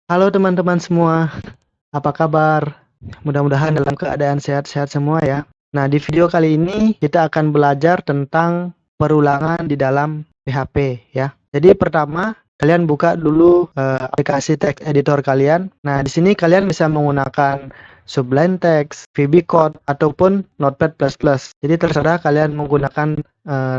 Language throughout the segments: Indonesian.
Halo teman-teman semua, apa kabar? Mudah-mudahan dalam keadaan sehat-sehat semua ya. Nah, di video kali ini kita akan belajar tentang perulangan di dalam PHP ya. Jadi pertama, kalian buka dulu aplikasi text editor kalian. Nah, di sini kalian bisa menggunakan Sublime Text, VB Code, ataupun Notepad++. Jadi terserah kalian menggunakan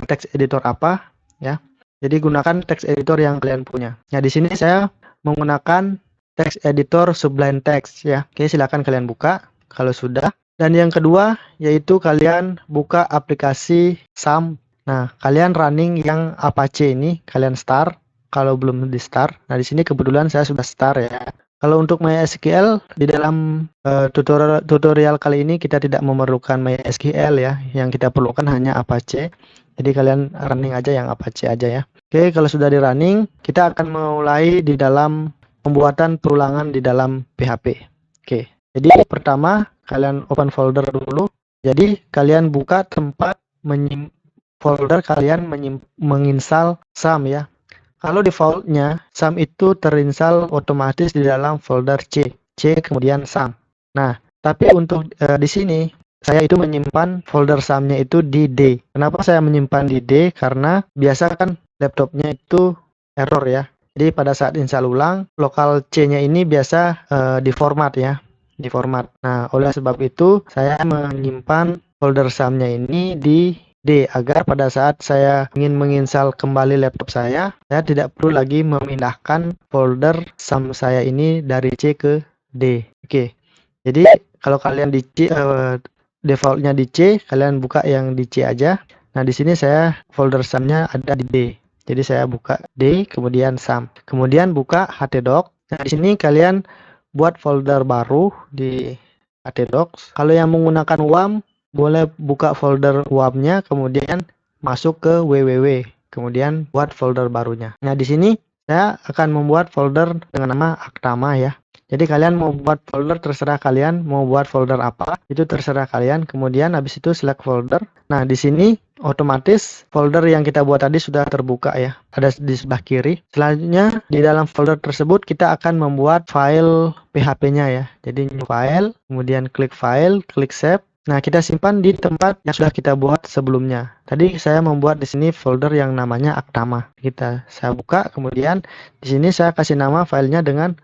text editor apa ya. Jadi gunakan text editor yang kalian punya. Nah, di sini saya menggunakan text editor Sublime Text ya. Oke, silakan kalian buka kalau sudah. Dan yang kedua yaitu kalian buka aplikasi SAM. Nah, kalian running yang Apache ini, kalian start kalau belum di start. Nah, di sini kebetulan saya sudah start ya. Kalau untuk MySQL di dalam tutorial kali ini kita tidak memerlukan MySQL ya. Yang kita perlukan hanya Apache. Jadi kalian running aja yang Apache aja ya. Oke, kalau sudah di running, kita akan mulai di dalam pembuatan perulangan di dalam PHP. Oke, jadi pertama kalian open folder dulu. Jadi kalian buka tempat folder kalian menginstal SAM ya. Kalau defaultnya SAM itu terinstall otomatis di dalam folder C kemudian SAM. Nah, tapi untuk di sini saya itu menyimpan folder SAM-nya itu di D. Kenapa saya menyimpan di D? Karena biasa kan laptopnya itu error ya. Jadi pada saat install ulang, lokal C-nya ini biasa diformat ya, diformat. Nah, oleh sebab itu saya menyimpan folder SAM-nya ini di D agar pada saat saya ingin menginstal kembali laptop saya tidak perlu lagi memindahkan folder SAM saya ini dari C ke D. Oke. Jadi kalau kalian di C defaultnya di C, kalian buka yang di C aja. Nah, di sini saya folder SAM-nya ada di D. Jadi saya buka D, kemudian SAM. Kemudian buka htdoc. Nah, di sini kalian buat folder baru di htdocs. Kalau yang menggunakan WAM, boleh buka folder WAM-nya, kemudian masuk ke www. Kemudian buat folder barunya. Nah, di sini saya akan membuat folder dengan nama Aktama ya. Jadi kalian mau buat folder terserah kalian, mau buat folder apa, itu terserah kalian. Kemudian habis itu select folder. Nah, di sini otomatis folder yang kita buat tadi sudah terbuka ya, ada di sebelah kiri. Selanjutnya di dalam folder tersebut kita akan membuat file PHP-nya ya. Jadi new file, kemudian klik file, klik save. Nah, kita simpan di tempat yang sudah kita buat sebelumnya. Tadi saya membuat di sini folder yang namanya Aktama. Saya buka, kemudian di sini saya kasih nama filenya dengan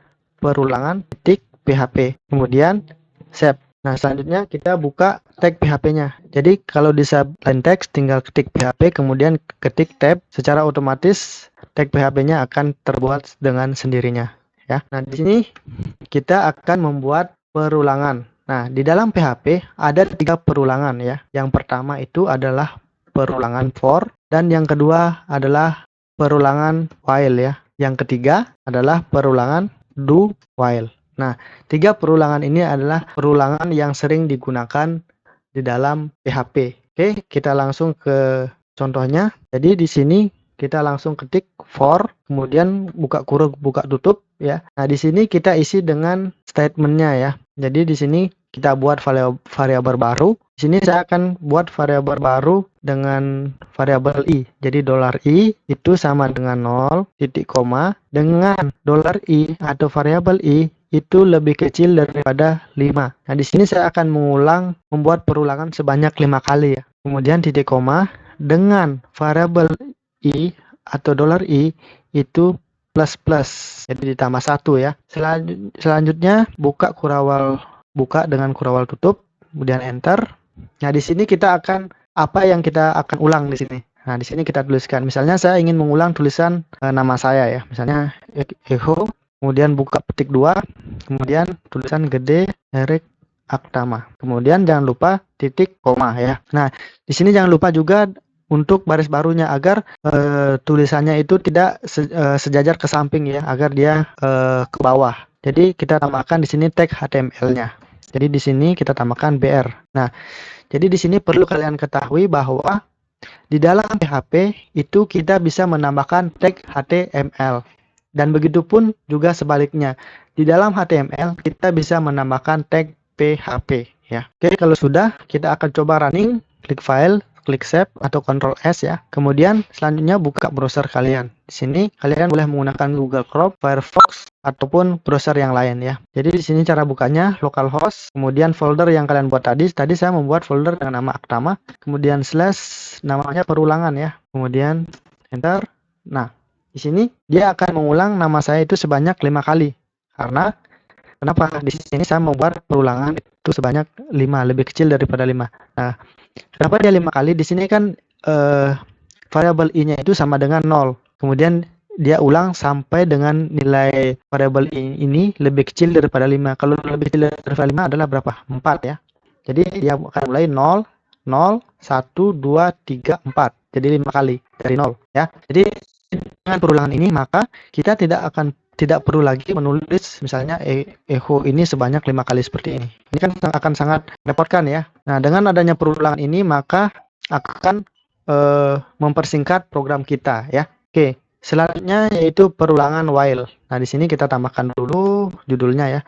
perulangan .php. Kemudian save. Nah, selanjutnya kita buka tag PHP-nya. Jadi kalau di subline text tinggal ketik PHP kemudian ketik tab, secara otomatis tag PHP-nya akan terbuat dengan sendirinya ya. Nah, di sini kita akan membuat perulangan. Nah, di dalam PHP ada 3 perulangan ya. Yang pertama itu adalah perulangan for dan yang kedua adalah perulangan while ya. Yang ketiga adalah perulangan do while. Nah, 3 perulangan ini adalah perulangan yang sering digunakan di dalam PHP. Oke, kita langsung ke contohnya. Jadi di sini kita langsung ketik for, kemudian buka kurung, buka tutup ya. Nah, di sini kita isi dengan statementnya ya. Jadi di sini kita buat variabel baru. Di sini saya akan buat variabel baru dengan variabel i. Jadi $i itu sama dengan 0, titik koma, dengan $i atau variabel i itu lebih kecil daripada 5. Nah, di sini saya akan membuat perulangan sebanyak 5 kali ya. Kemudian titik koma dengan variabel i atau $i itu plus plus. Jadi ditambah 1 ya. Selanjutnya buka dengan kurawal tutup, kemudian enter. Nah, di sini kita akan apa yang kita akan ulang di sini. Nah, di sini kita tuliskan. Misalnya saya ingin mengulang tulisan nama saya ya. Misalnya Eho, kemudian buka petik 2, kemudian tulisan gede Erik Aktama. Kemudian jangan lupa titik koma ya. Nah, di sini jangan lupa juga untuk baris barunya agar tulisannya itu tidak sejajar ke samping ya, agar dia ke bawah. Jadi kita tambahkan di sini tag HTML-nya. Jadi di sini kita tambahkan BR. Nah, jadi di sini perlu kalian ketahui bahwa di dalam PHP itu kita bisa menambahkan tag HTML. Dan begitu pun juga sebaliknya. Di dalam HTML kita bisa menambahkan tag PHP ya. Oke, kalau sudah kita akan coba running, klik file, klik save atau Ctrl S ya. Kemudian selanjutnya buka browser kalian. Di sini kalian boleh menggunakan Google Chrome, Firefox, ataupun browser yang lain ya. Jadi di sini cara bukanya localhost, kemudian folder yang kalian buat tadi. Tadi saya membuat folder dengan nama Aktama, kemudian slash namanya perulangan ya. Kemudian enter. Nah, di sini dia akan mengulang nama saya itu sebanyak 5 kali. Karena kenapa? Di sini saya membuat perulangan itu sebanyak 5, lebih kecil daripada 5. Nah, kenapa dia 5 kali? Di sini kan variabel i-nya itu sama dengan 0. Kemudian dia ulang sampai dengan nilai variabel ini lebih kecil daripada 5. Kalau lebih kecil daripada 5 adalah berapa? 4 ya. Jadi dia akan mulai 0, 0, 1, 2, 3, 4. Jadi 5 kali dari 0 ya. Jadi dengan perulangan ini maka kita tidak perlu lagi menulis misalnya echo ini sebanyak 5 kali seperti ini. Ini kan akan sangat repotkan ya. Nah, dengan adanya perulangan ini maka akan mempersingkat program kita ya. Oke, selanjutnya yaitu perulangan while. Nah, di sini kita tambahkan dulu judulnya ya.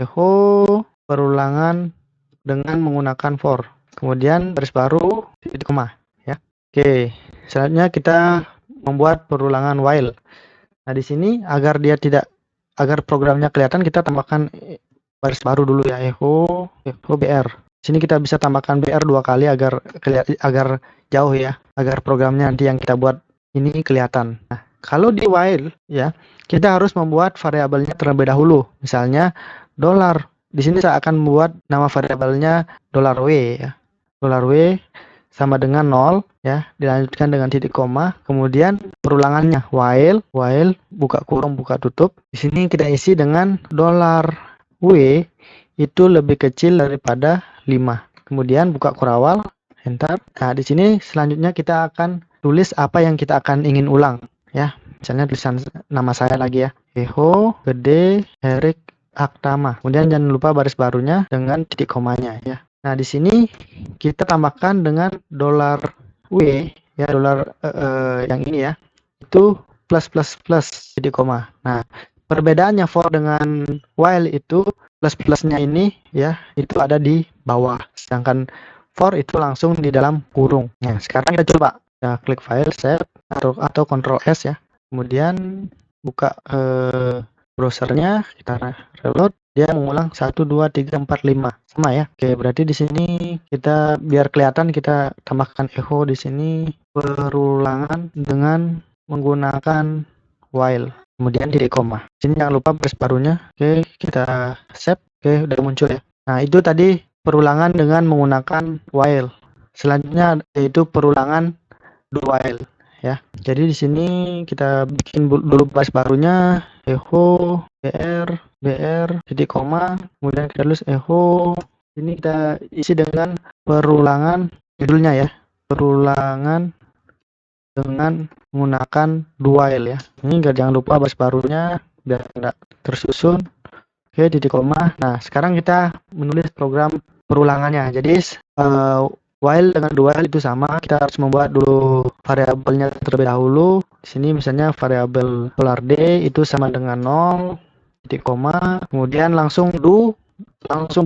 Echo perulangan dengan menggunakan for. Kemudian baris baru titik koma ya. Oke, selanjutnya kita membuat perulangan while. Nah, di sini agar programnya kelihatan kita tambahkan baris baru dulu ya. Echo BR. Sini kita bisa tambahkan BR 2 kali agar jauh ya, agar programnya nanti yang kita buat ini kelihatan. Nah, kalau di while ya, kita harus membuat variabelnya terlebih dahulu. Misalnya $. Di sini saya akan membuat nama variabelnya $w ya. $w sama dengan 0 ya, dilanjutkan dengan titik koma, kemudian perulangannya while buka kurung buka tutup. Di sini kita isi dengan $w itu lebih kecil daripada 5. Kemudian buka kurawal, enter. Nah, di sini selanjutnya kita akan tulis apa yang kita akan ingin ulang ya. Misalnya tulisan nama saya lagi ya. Echo Gede Erik Aktama. Kemudian jangan lupa baris barunya dengan titik komanya ya. Nah, di sini kita tambahkan dengan $w ya, yang ini ya. Itu plus titik koma. Nah, perbedaannya for dengan while itu plus-plusnya ini ya, itu ada di bawah. Sedangkan for itu langsung di dalam kurung. Nah, sekarang kita coba. Ya, klik file, save, atau Ctrl S ya. Kemudian buka browsernya, kita reload. Dia mengulang 1, 2, 3, 4, 5. Sama ya. Oke, berarti di sini kita biar kelihatan kita tambahkan echo di sini perulangan dengan menggunakan while. Kemudian titik koma. Sini jangan lupa baris barunya. Oke, kita save. Oke, udah muncul ya. Nah, itu tadi perulangan dengan menggunakan while. Selanjutnya yaitu perulangan do while ya. Jadi di sini kita bikin dulu baris barunya echo br titik koma, kemudian kita tulis echo. Ini kita isi dengan perulangan judulnya ya. Perulangan dengan menggunakan do while ya. Ini jangan lupa baris barunya biar tidak tersusun. Oke, titik koma. Nah, sekarang kita menulis program perulangannya. Jadi while dengan do while itu sama. Kita harus membuat dulu variabelnya terlebih dahulu. Di sini misalnya variabel $d itu sama dengan 0 titik koma. Kemudian langsung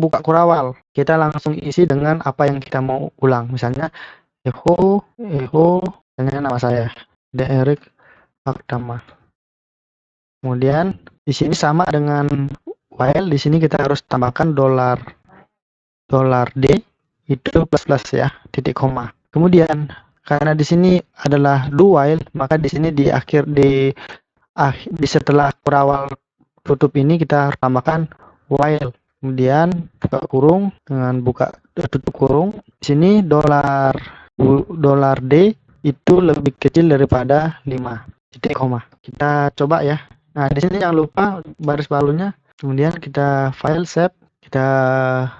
buka kurawal. Kita langsung isi dengan apa yang kita mau ulang. Misalnya echo misalnya nama saya Erik Aktama. Kemudian di sini sama dengan while, di sini kita harus tambahkan $d itu plus ya, titik koma. Kemudian karena di sini adalah do while, maka di sini di setelah kurawal tutup ini kita harus tambahkan while. Kemudian buka kurung dengan tutup kurung. Di sini $d itu lebih kecil daripada 5 titik koma. Kita coba ya. Nah, di sini jangan lupa baris barunya. Kemudian kita file, save, kita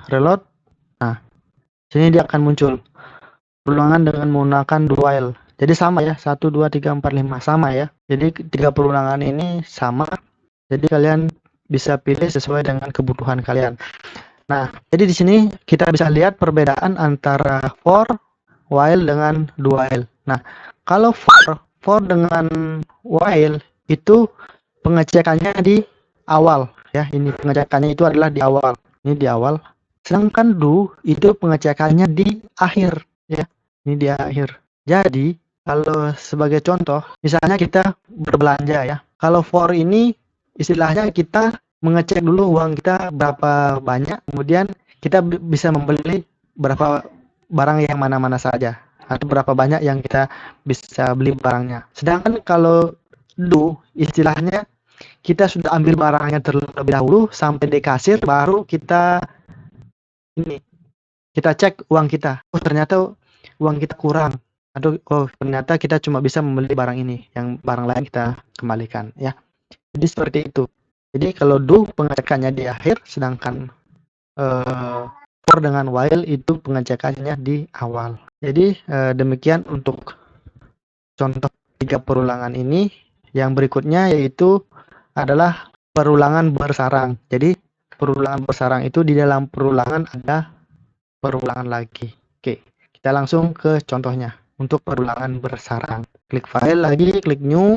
reload. Nah, sini dia akan muncul perulangan dengan menggunakan do while. Jadi sama ya, 1, 2, 3, 4, 5 sama ya. Jadi 3 perulangan ini sama. Jadi kalian bisa pilih sesuai dengan kebutuhan kalian. Nah, jadi di sini kita bisa lihat perbedaan antara for, while dengan do while. Nah, kalau for dengan while itu pengecekannya di awal ya. Ini pengecekannya itu adalah di awal. Ini di awal. Sedangkan do itu pengecekannya di akhir ya. Ini di akhir. Jadi kalau sebagai contoh, misalnya kita berbelanja ya. Kalau for ini istilahnya kita mengecek dulu uang kita berapa banyak, kemudian kita bisa membeli berapa barang yang mana-mana saja, atau berapa banyak yang kita bisa beli barangnya. Sedangkan kalau do, istilahnya kita sudah ambil barangnya terlebih dahulu sampai di kasir, baru kita ini kita cek uang kita. Oh, ternyata uang kita kurang. Atau oh, ternyata kita cuma bisa membeli barang ini, yang barang lain kita kembalikan ya. Jadi seperti itu. Jadi kalau do pengecekannya di akhir, sedangkan for dengan while itu pengecekannya di awal. Jadi demikian untuk contoh 3 perulangan ini. Yang berikutnya yaitu adalah perulangan bersarang. Jadi perulangan bersarang itu di dalam perulangan ada perulangan lagi. Oke, kita langsung ke contohnya. Untuk perulangan bersarang, klik file lagi, klik new.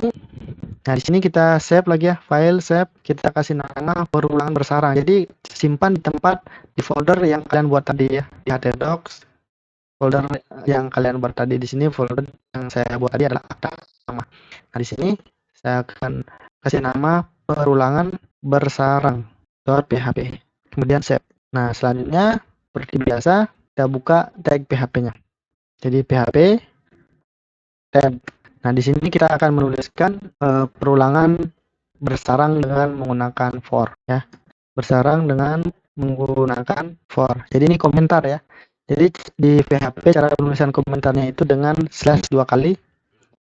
Nah, di sini kita save lagi ya, file save, kita kasih nama perulangan bersarang. Jadi simpan di tempat di folder yang kalian buat tadi ya, di htdocs. Folder yang kalian buat tadi, di sini folder yang saya buat tadi adalah nama. Nah, di sini saya akan kasih nama perulangan bersarang.php. Kemudian save. Nah, selanjutnya seperti biasa kita buka tag PHP-nya. Jadi PHP tab. Nah, di sini kita akan menuliskan perulangan bersarang dengan menggunakan for ya. Bersarang dengan menggunakan for. Jadi ini komentar ya. Jadi di PHP cara penulisan komentarnya itu dengan slash 2 kali,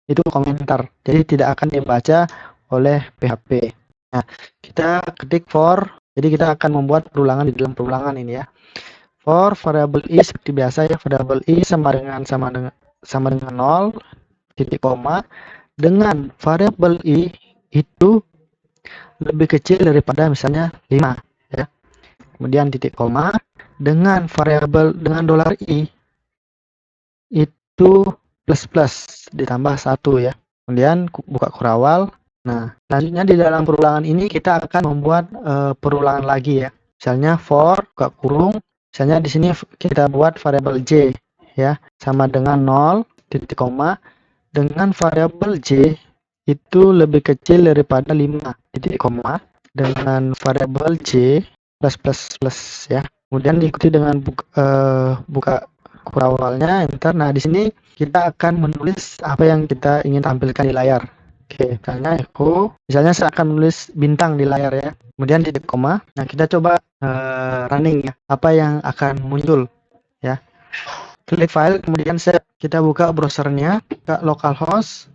itu komentar. Jadi tidak akan dibaca oleh PHP. Nah, kita ketik for. Jadi kita akan membuat perulangan di dalam perulangan ini ya. For variable i seperti biasa ya, variable i sama dengan 0, titik koma, dengan variable i itu lebih kecil daripada misalnya 5 ya. Kemudian titik koma, dengan variabel dengan $i itu plus ditambah 1 ya. Kemudian buka kurawal. Nah, selanjutnya di dalam perulangan ini kita akan membuat perulangan lagi ya. Misalnya for buka kurung, misalnya di sini kita buat variabel j ya, sama dengan 0 titik koma, dengan variabel j itu lebih kecil daripada 5 titik koma, dengan variabel j plus ya. Kemudian diikuti dengan buka kurawalnya, enter. Nah, di sini kita akan menulis apa yang kita ingin tampilkan di layar. Oke, misalnya echo, misalnya saya akan menulis bintang di layar ya. Kemudian titik koma. Nah, kita coba running ya. Apa yang akan muncul ya. Klik file, kemudian kita buka browsernya, buka localhost,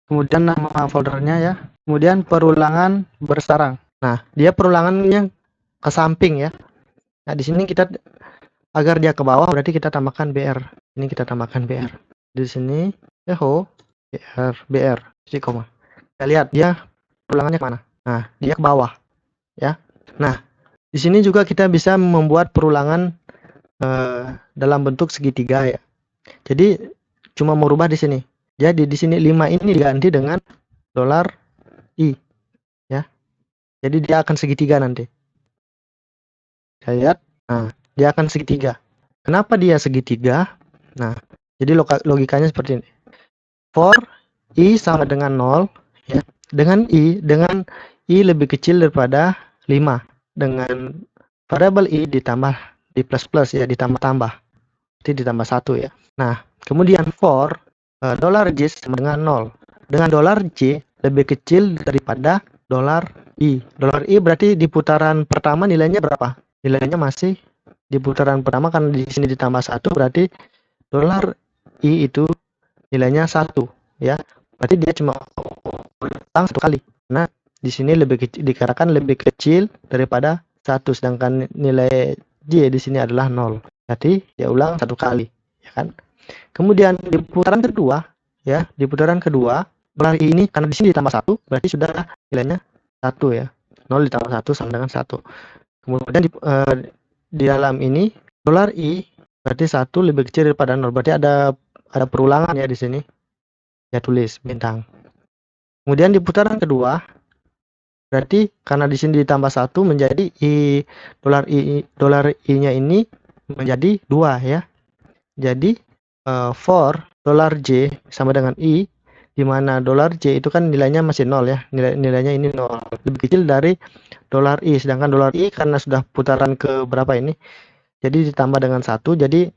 kemudian nama foldernya ya, kemudian perulangan bersarang. Nah, dia perulangannya ke samping ya. Nah, di sini kita agar dia ke bawah berarti kita tambahkan br. Ini kita tambahkan br. Di sini echo br titik koma. Kita lihat dia perulangannya kemana. Nah, dia ke bawah ya. Nah, di sini juga kita bisa membuat perulangan dalam bentuk segitiga ya. Jadi cuma merubah di sini. Jadi di sini 5 ini diganti dengan $i ya. Jadi dia akan segitiga nanti. Saya lihat. Nah, dia akan segitiga. Kenapa dia segitiga? Nah, jadi logikanya seperti ini. For i sama dengan 0 ya. Dengan i lebih kecil daripada 5, dengan variabel i ditambah di plus ya, ditambah-tambah. Jadi ditambah 1 ya. Nah, kemudian for $j sama dengan 0. Dengan $j lebih kecil daripada $i. $i berarti di putaran pertama nilainya berapa? Nilainya masih di putaran pertama, kan di sini ditambah 1 berarti $i itu nilainya 1 ya. Berarti dia cuma utang 1 kali. Nah, di sini dikatakan lebih kecil daripada 1, sedangkan nilai j di sini adalah 0. Berarti dia ulang 1 kali, ya kan? Kemudian di putaran kedua ya, di putaran kedua $i ini karena di sini ditambah 1 berarti sudah nilainya 1 ya. 0 ditambah 1 sama dengan 1. Kemudian di dalam ini $i berarti 1 lebih kecil daripada 0. Berarti ada perulangan ya di sini. Ya, tulis bintang. Kemudian di putaran kedua berarti karena di sini ditambah 1 menjadi $i-nya ini menjadi 2 ya. Jadi for $j sama dengan i di mana dolar J itu kan nilainya masih nol ya, nilainya ini nol, lebih kecil dari dolar I. Sedangkan dolar I karena sudah putaran ke berapa ini, jadi ditambah dengan 1, jadi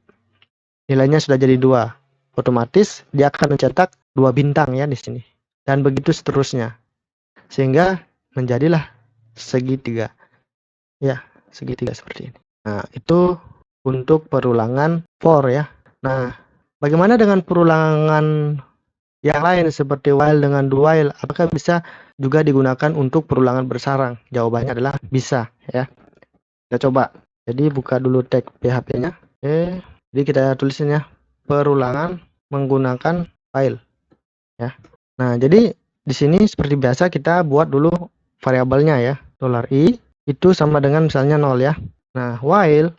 nilainya sudah jadi 2. Otomatis dia akan mencetak 2 bintang ya di sini. Dan begitu seterusnya. Sehingga menjadilah segitiga. Ya, segitiga seperti ini. Nah, itu untuk perulangan for ya. Nah, bagaimana dengan perulangan yang lain seperti while dengan do while? Apakah bisa juga digunakan untuk perulangan bersarang? Jawabannya adalah bisa ya. Kita coba. Jadi buka dulu tag PHP-nya. Oke, jadi kita tulisnya perulangan menggunakan while ya. Nah, jadi di sini seperti biasa kita buat dulu variabelnya ya. $i itu sama dengan misalnya 0 ya. Nah, while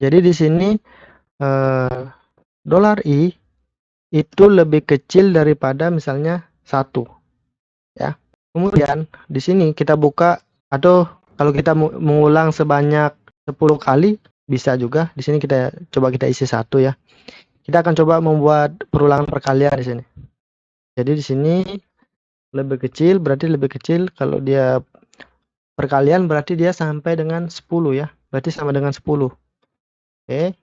jadi di sini $i itu lebih kecil daripada misalnya 1 ya. Kemudian di sini kita buka, atau kalau kita mengulang sebanyak 10 kali bisa juga. Di sini kita coba kita isi 1 ya. Kita akan coba membuat perulangan perkalian di sini. Jadi di sini lebih kecil berarti lebih kecil, kalau dia perkalian berarti dia sampai dengan 10 ya. Berarti sama dengan 10. Oke.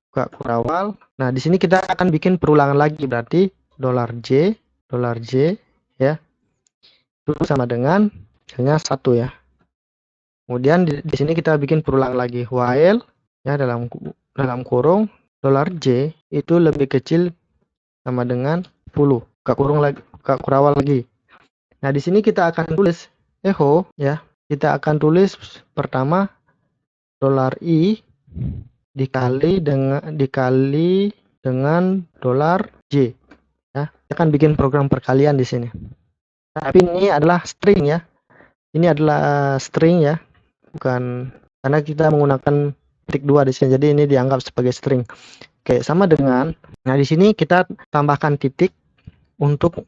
Buka kurawal. Nah, di sini kita akan bikin perulangan lagi, berarti $J ya. Itu sama dengan misalnya 1 ya. Kemudian di sini kita bikin perulangan lagi while ya, dalam kurung $J itu lebih kecil sama dengan 10. Buka kurung lagi, buka kurawal lagi. Nah, di sini kita akan tulis echo ya. Kita akan tulis pertama $i dikali dengan $J ya. Kita akan bikin program perkalian di sini. Tapi ini adalah string ya. Ini adalah string ya. Bukan, karena kita menggunakan titik 2 di sini. Jadi ini dianggap sebagai string. Oke, sama dengan, nah di sini kita tambahkan titik untuk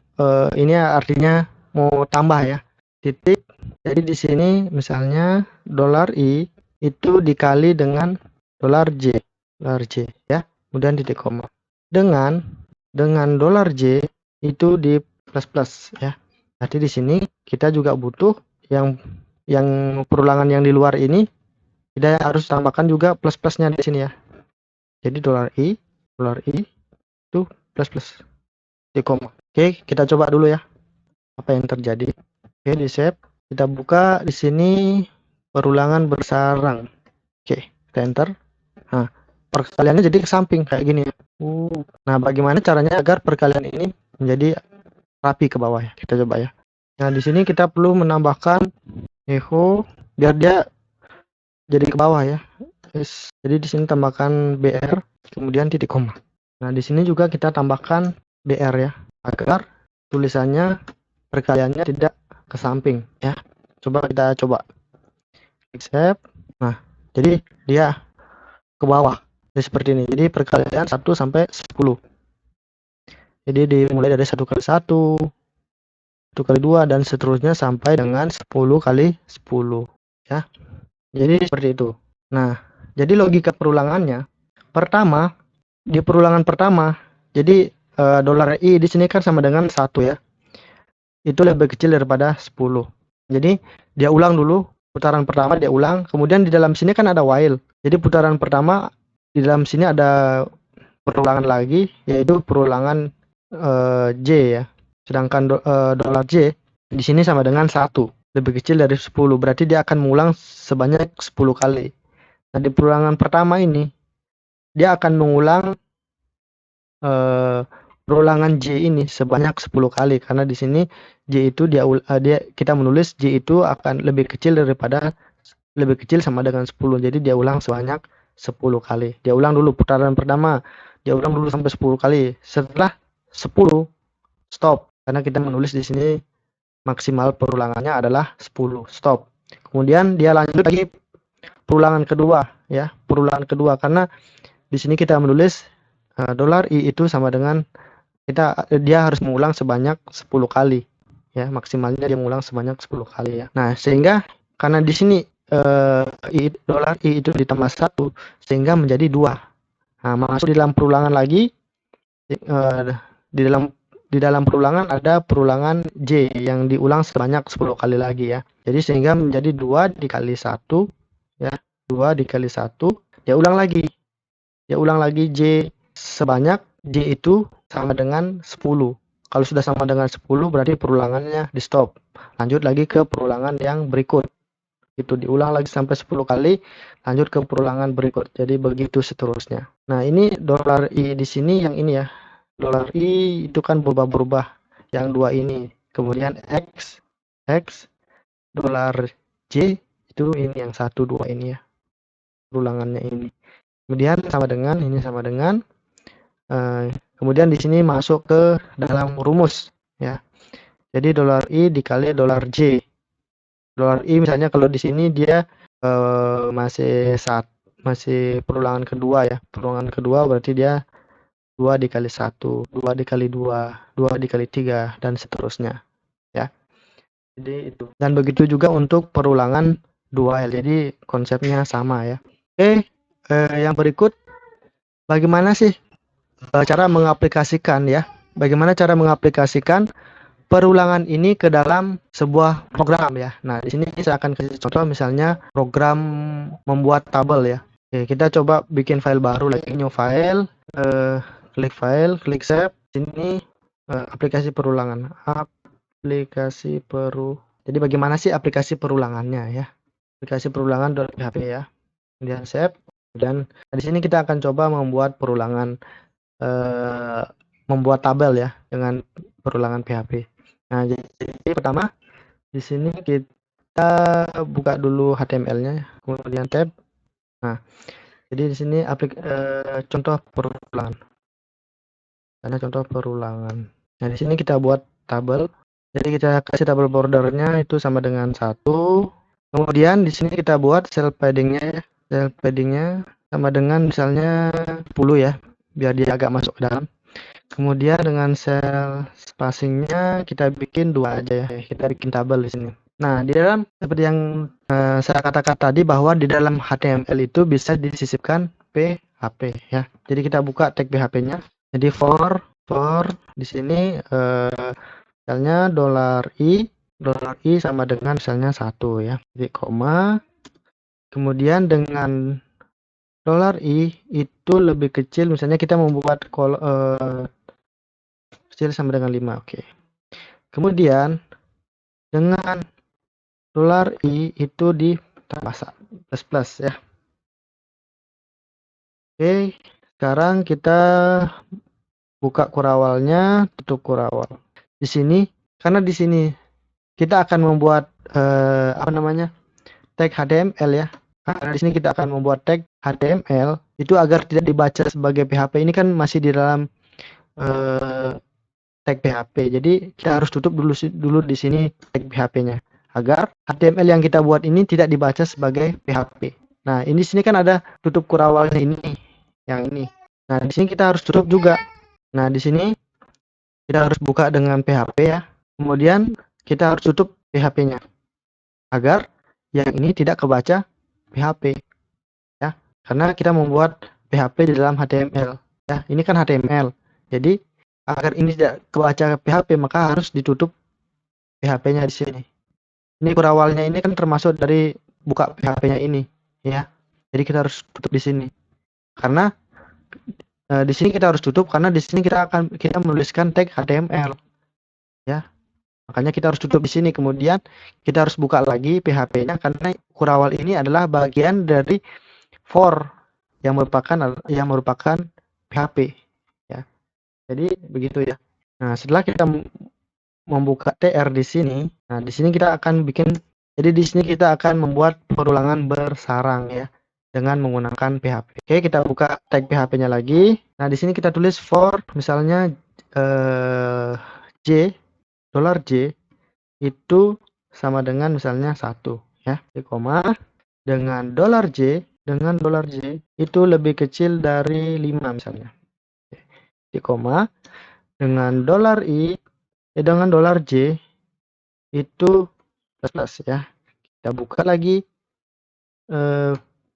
ini artinya mau tambah ya. Titik. Jadi di sini misalnya $i itu dikali dengan $J ya. Kemudian titik koma. Dengan $J itu di plus ya. Berarti di sini kita juga butuh yang perulangan yang di luar ini, kita harus tambahkan juga plus-plusnya di sini ya. Jadi $i itu plus di koma. Oke, kita coba dulu ya apa yang terjadi. Oke, di save. Kita buka di sini perulangan bersarang. Oke, kita enter. Nah, perkaliannya jadi ke samping kayak gini ya. Nah, bagaimana caranya agar perkalian ini menjadi rapi ke bawah ya? Kita coba ya. Nah, di sini kita perlu menambahkan echo biar dia jadi ke bawah ya. Jadi di sini tambahkan BR kemudian titik koma. Nah, di sini juga kita tambahkan BR ya, agar tulisannya perkaliannya tidak ke samping ya. Coba kita coba. Klik save. Nah, jadi dia ke bawah. Jadi seperti ini. Jadi perkalian 1 sampai 10. Jadi dimulai dari 1 kali 1, 1 kali 2 dan seterusnya sampai dengan 10 kali 10 ya. Jadi seperti itu. Nah, jadi logika perulangannya, pertama di perulangan pertama, jadi $i di sini kan sama dengan 1 ya. Itu lebih kecil daripada 10. Jadi dia ulang dulu, putaran pertama dia ulang, kemudian di dalam sini kan ada while. Jadi putaran pertama di dalam sini ada perulangan lagi, yaitu perulangan J ya. Sedangkan $J di sini sama dengan 1, lebih kecil dari 10. Berarti dia akan mengulang sebanyak 10 kali. Nah, di perulangan pertama ini dia akan mengulang perulangan J ini sebanyak 10 kali, karena di sini J itu kita menulis J itu akan lebih kecil sama dengan 10. Jadi dia ulang sebanyak 10 kali. Dia ulang dulu putaran pertama, dia ulang dulu sampai 10 kali. Setelah 10 stop, karena kita menulis di sini maksimal perulangannya adalah 10. Stop. Kemudian dia lanjut lagi perulangan kedua ya, perulangan kedua, karena di sini kita menulis $i itu sama dengan dia harus mengulang sebanyak 10 kali ya, maksimalnya dia mengulang sebanyak 10 kali ya. Nah, sehingga karena di sini $i itu ditambah 1 sehingga menjadi 2. Nah, masuk di dalam perulangan lagi Di dalam perulangan ada perulangan J yang diulang sebanyak 10 kali lagi ya. Jadi sehingga menjadi 2 dikali 1 ya. 2 dikali 1 ya ulang lagi. Ya ulang lagi J sebanyak J itu sama dengan 10. Kalau sudah sama dengan 10 berarti perulangannya di stop. Lanjut lagi ke perulangan yang berikut. Itu diulang lagi sampai 10 kali, lanjut ke perulangan berikut. Jadi begitu seterusnya. Nah, ini dolar I di sini yang ini ya. Dolar I itu kan berubah-berubah yang dua ini. Kemudian X dolar J itu ini yang 1 2 ini ya. Perulangannya ini. Kemudian sama dengan ini sama dengan kemudian di sini masuk ke dalam rumus ya. Jadi dolar I dikali dolar J. Dolar I misalnya kalau di sini dia masih perulangan kedua ya. Perulangan kedua berarti dia 2 dikali 1, 2 dikali 2, 2 dikali 3 dan seterusnya ya. Jadi itu. Dan begitu juga untuk perulangan 2L. Jadi konsepnya sama ya. Oke, yang berikut bagaimana sih cara mengaplikasikan ya? Bagaimana cara mengaplikasikan perulangan ini ke dalam sebuah program ya. Nah, di sini saya akan kasih contoh misalnya program membuat tabel ya. Oke, kita coba bikin file baru lagi, new file, file, klik save. Sini aplikasi perulangan. Jadi bagaimana sih aplikasi perulangannya ya? Aplikasi perulangan.php ya. Kemudian save. Dan di sini kita akan coba membuat perulangan membuat tabel ya dengan perulangan PHP. Nah, jadi pertama di sini kita buka dulu HTML-nya, kemudian tab. Nah, jadi di sini contoh perulangan. Karena contoh perulangan. Nah, di sini kita buat tabel. Jadi kita kasih tabel bordernya itu sama dengan 1. Kemudian di sini kita buat cell paddingnya ya. Cell paddingnya sama dengan misalnya 10 ya, biar dia agak masuk ke dalam. Kemudian dengan cell spacingnya kita bikin 2 aja ya. Kita bikin tabel di sini. Nah, di dalam seperti yang saya katakan tadi bahwa di dalam HTML itu bisa disisipkan PHP ya. Jadi kita buka tag PHP-nya. Jadi for di sini misalnya dolar I sama dengan misalnya 1 ya. Jadi koma. Kemudian dengan dolar I itu lebih kecil, misalnya kita membuat kecil sama dengan 5. Oke. Kemudian dengan dolar I itu di plus ya. Oke, sekarang kita buka kurawalnya, tutup kurawal. Di sini karena di sini kita akan membuat tag HTML ya. Karena di sini kita akan membuat tag HTML itu agar tidak dibaca sebagai PHP. Ini kan masih di dalam tag PHP. Jadi kita harus tutup dulu di sini tag PHP-nya agar HTML yang kita buat ini tidak dibaca sebagai PHP. Nah, ini sini kan ada tutup kurawalnya ini, yang ini. Nah, di sini kita harus tutup juga. Nah, di sini kita harus buka dengan PHP ya. Kemudian kita harus tutup PHP-nya agar yang ini tidak kebaca PHP ya. Karena kita membuat PHP di dalam HTML ya. Ini kan HTML. Jadi agar ini tidak kebaca PHP maka harus ditutup PHP-nya di sini. Ini kurawalnya ini kan termasuk dari buka PHP-nya ini ya. Jadi kita harus tutup di sini. Karena di sini kita harus tutup karena di sini kita menuliskan tag HTML ya. Makanya kita harus tutup di sini. Kemudian kita harus buka lagi PHP-nya karena kurawal ini adalah bagian dari for yang merupakan PHP ya. Jadi begitu ya. Nah, setelah kita membuka tr di sini, nah di sini kita akan bikin, jadi di sini kita akan membuat perulangan bersarang ya dengan menggunakan PHP. Oke, kita buka tag PHP-nya lagi. Nah, di sini kita tulis for misalnya dolar J itu sama dengan misalnya 1 ya, di koma dengan dolar J itu lebih kecil dari 5 misalnya. Di koma dengan dolar J itu plus ya. Kita buka lagi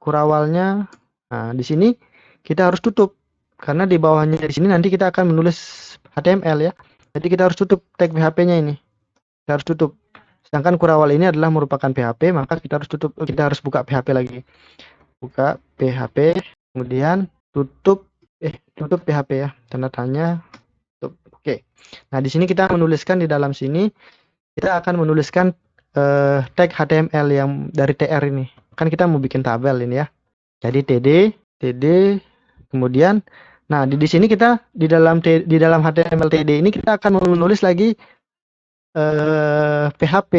kurawalnya. Nah, di sini kita harus tutup karena di bawahnya di sini nanti kita akan menulis HTML ya. Jadi kita harus tutup tag PHP-nya ini. Kita harus tutup. Sedangkan kurawal ini adalah merupakan PHP, maka kita harus tutup. Kita harus buka PHP lagi. Buka PHP, kemudian tutup tutup PHP ya. Tanda tanya. Tutup. Oke. Nah, di sini kita menuliskan di dalam sini kita akan menuliskan tag HTML yang dari TR ini. Kan kita mau bikin tabel ini ya. Jadi TD, kemudian nah di sini kita di dalam HTML TD ini kita akan menulis lagi PHP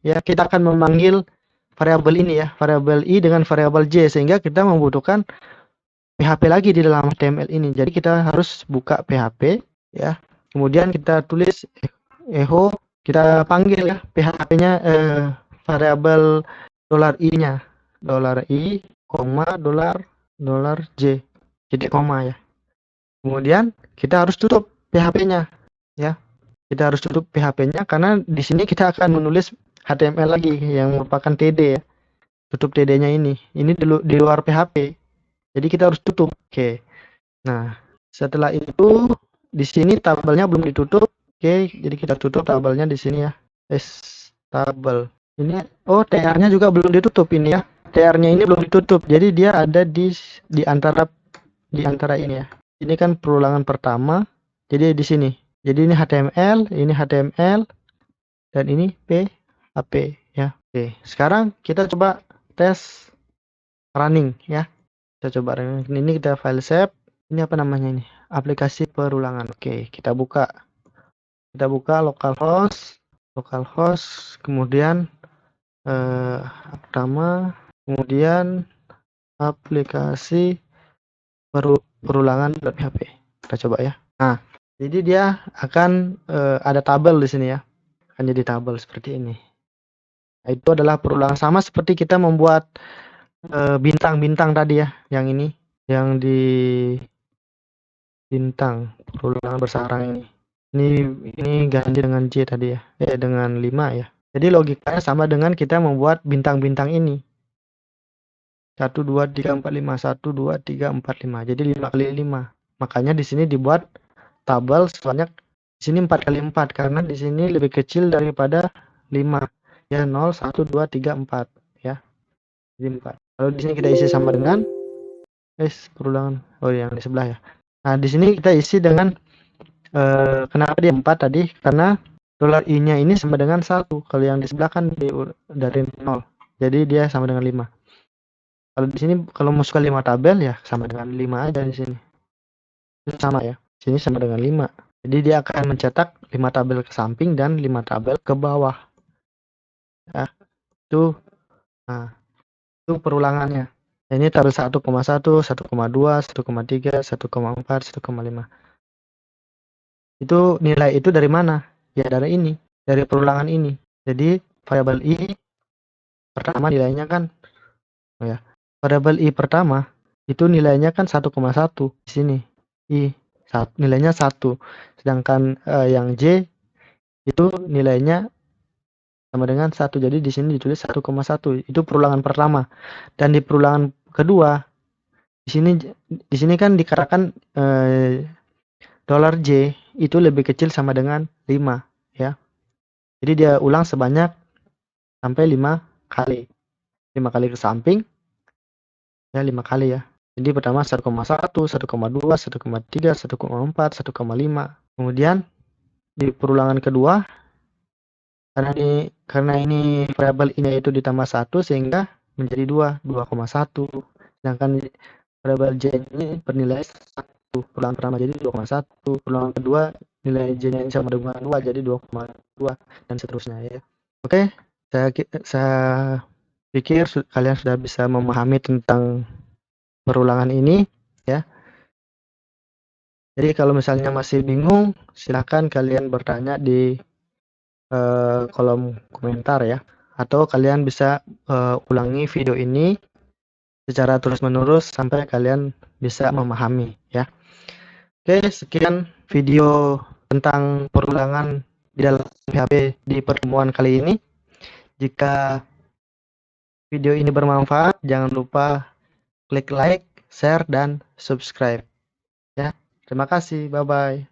ya. Kita akan memanggil variabel ini ya, variabel i dengan variabel j, sehingga kita membutuhkan PHP lagi di dalam HTML ini. Jadi kita harus buka PHP ya. Kemudian kita tulis echo, kita panggil ya PHP-nya variabel $i-nya. $i, $j. Titik koma ya. Kemudian kita harus tutup PHP-nya ya. Kita harus tutup PHP-nya karena di sini kita akan menulis HTML lagi yang merupakan TD ya. Tutup TD-nya ini. Ini di luar PHP. Jadi kita harus tutup. Oke. Nah, setelah itu di sini tabelnya belum ditutup. Oke, jadi kita tutup tabelnya di sini ya. Tabel. Ini TR-nya juga belum ditutup ini ya. TR-nya ini belum ditutup. Jadi dia ada di antara ini ya. Ini kan perulangan pertama. Jadi di sini. Jadi ini HTML, dan ini PHP ya. Oke, sekarang kita coba tes running ya. Kita coba running. Ini kita file save. Ini apa namanya ini? Aplikasi perulangan. Oke, kita buka. Kita buka localhost, kemudian pertama, kemudian aplikasi perulangan .php. Kita coba ya. Nah, jadi dia akan ada tabel di sini ya. Akan jadi tabel seperti ini. Nah, itu adalah perulangan sama seperti kita membuat bintang-bintang tadi ya, yang ini, yang di bintang perulangan bersarang ini. Ini ganti dengan J tadi ya, dengan 5 ya. Jadi logikanya sama dengan kita membuat bintang-bintang ini. 1, 2, 3, 4, 5. 1, 2, 3, 4, 5. Jadi 5 kali 5. Makanya di sini dibuat tabel sebanyak di sini 4 kali 4 karena di sini lebih kecil daripada 5. Ya 0, 1, 2, 3, 4 ya. Jadi 4. Lalu di sini kita isi sama dengan perulangan. Yang di sebelah ya. Nah, di sini kita isi dengan kenapa dia 4 tadi? Karena $i-nya ini sama dengan 1. Kalau yang di sebelah kan dari 0. Jadi dia sama dengan 5. Kalau di sini kalau mau suka 5 tabel ya sama dengan 5 aja di sini. Itu sama ya. Sini sama dengan 5. Jadi dia akan mencetak 5 tabel ke samping dan 5 tabel ke bawah. Ya. Itu perulangannya. Ini tabel 1,1, 1,2, 1,3, 1,4, 1,5. Itu nilai itu dari mana? Ya dari ini, dari perulangan ini. Jadi variabel i pertama nilainya kan variabel i pertama itu nilainya kan 1,1 di sini. Nilainya 1. Sedangkan yang j itu nilainya sama dengan 1. Jadi di sini ditulis 1,1. Itu perulangan pertama. Dan di perulangan kedua di sini kan dikatakan $j itu lebih kecil sama dengan 5 ya. Jadi dia ulang sebanyak sampai 5 kali. 5 kali ke samping ya, 5 kali ya. Jadi pertama 1,1, 1,2, 1,3, 1,4, 1,5. Kemudian di perulangan kedua karena ini variabel ini itu ditambah 1 sehingga menjadi 2,1. Sedangkan variabel j ini bernilai 1. Perulangan pertama jadi 2,1. Perulangan kedua nilai j-nya sama dengan 2 jadi 2,2 dan seterusnya ya. Oke, saya pikir kalian sudah bisa memahami tentang perulangan ini ya. Jadi kalau misalnya masih bingung, silakan kalian bertanya di kolom komentar ya, atau kalian bisa ulangi video ini secara terus-menerus sampai kalian bisa memahami ya. Oke, sekian video tentang perulangan di dalam PHP di pertemuan kali ini. Jika video ini bermanfaat, jangan lupa klik like, share, dan subscribe. Terima kasih, bye-bye.